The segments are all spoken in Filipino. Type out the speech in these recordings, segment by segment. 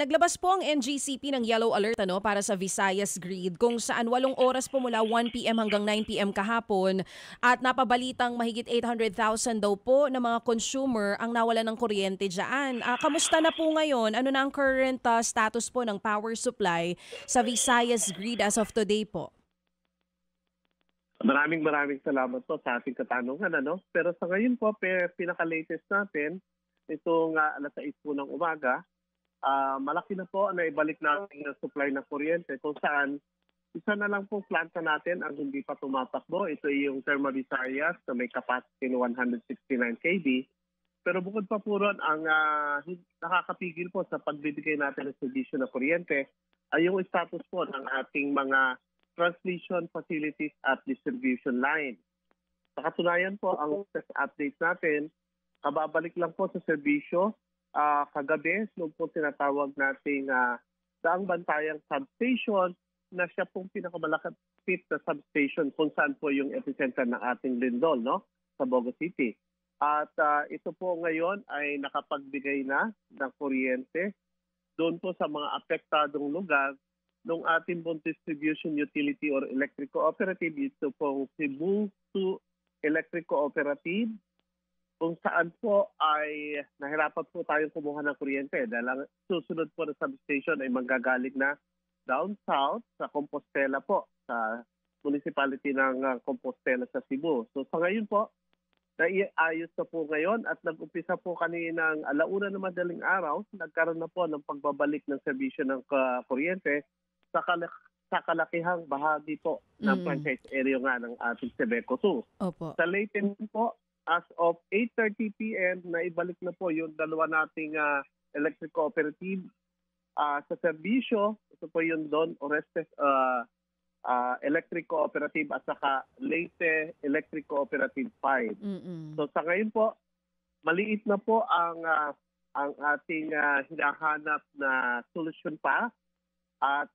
Naglabas po ang NGCP ng yellow alert para sa Visayas Grid kung saan 8 oras po mula 1 PM hanggang 9 PM kahapon at napabalitang mahigit 800,000 daw po na mga consumer ang nawalan ng kuryente dyan. Kamusta na po ngayon? Ano na ang current status po ng power supply sa Visayas Grid as of today po? Maraming salamat po sa ating katanungan. Pero sa ngayon po, pinaka-latest natin, itong alas 6 po ng umaga, malaki na po na ibalik natin ang supply ng kuryente kung saan isa na lang pong planta natin ang hindi pa tumatakbo. Ito yung Therma Visayas na may capacity ng 169 kV. Pero bukod pa po ron, ang nakakapigil po sa pagbibigay natin ng serbisyo na kuryente ay yung status po ng ating mga transmission facilities at distribution line. Sa katunayan po, ang update natin, kababalik lang po sa serbisyo kagabi, nung po tinatawag nating Daang Bantayang Substation na siya pong pinakamalapit na substation kung saan po yung epicenter ng ating lindol, sa Bogo City. At ito po ngayon ay nakapagbigay na ng kuryente doon po sa mga apektadong lugar ng ating pong distribution utility or electric cooperative. Ito pong Cebu 2 Electric Cooperative, kung saan po ay nahirapan po tayong kumuha ng kuryente dahil ang susunod po na substation ay manggagaling na down south sa Compostela po, sa municipality ng Compostela sa Cebu. So sa ngayon po, naiayos na po ngayon at nag-umpisa po kaninang 1:00 na madaling araw, nagkaroon na po ng pagbabalik ng serbisyo ng kuryente sa kalakihang bahagi po ng franchise area nga ng ating Sebeco 2. Opo. Sa Leyte po, as of 8:30 PM, naibalik na po yung dalawa nating electric cooperative sa serbisyo. Ito po yung Don Orestes Electric Cooperative at saka Leyte Electric Cooperative 5. So sa ngayon po, maliit na po ang ating hinahanap na solusyon pa at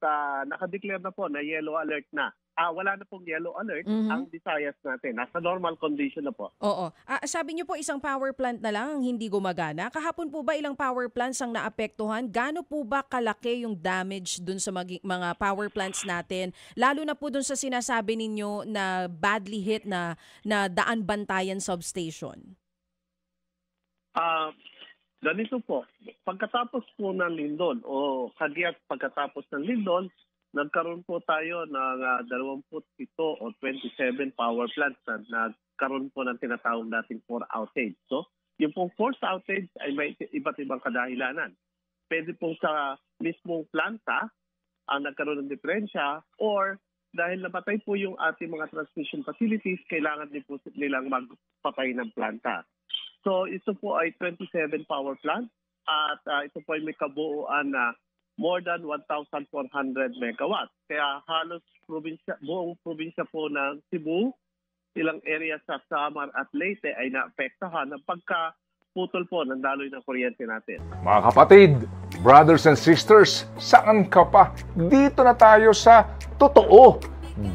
nakadeclare na po na yellow alert na. Wala na pong yellow alert ang Visayas natin. Nasa normal condition na po. Oo. Sabi niyo po isang power plant na lang ang hindi gumagana. Kahapon po ba ilang power plants ang naapektuhan? Gaano po ba kalaki yung damage dun sa mga power plants natin? Lalo na po dun sa sinasabi ninyo na badly hit na Daan Bantayan Substation. Ganito po. Pagkatapos po ng lindol o kagyat pagkatapos ng lindol, nagkaroon po tayo ng 27 o 27 power plants na nagkaroon po ng tinatawag nating force outage. So, yung pong force outage ay may iba't ibang kadahilanan. Pwede pong sa mismong planta ang nagkaroon ng diferensya or dahil nabatay po yung ating mga transmission facilities, kailangan din po nilang magpatay ng planta. So, ito po ay 27 power plants at ito po ay may kabuuan na more than 1,400 megawatts. Kaya halos buong probinsya po ng Cebu, ilang area sa Samar at Leyte ay naapektahan ng pagkaputol po ng daloy ng kuryente natin. Mga kapatid, brothers and sisters, saan ka pa? Dito na tayo sa totoo.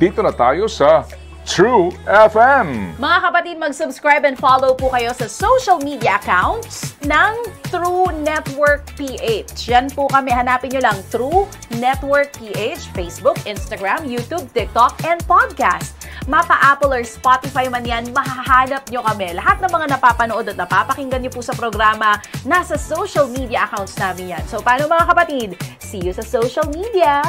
Dito na tayo sa True FM. Mga kapatid, mag-subscribe and follow po kayo sa social media accounts ng True Network PH. Yan po kami. Hanapin nyo lang True Network PH, Facebook, Instagram, YouTube, TikTok, and podcast. Mapa Apple or Spotify man yan, mahahanap nyo kami. Lahat ng mga napapanood at napapakinggan nyo po sa programa, nasa social media accounts namin yan. So, paano mga kapatid? See you sa social media!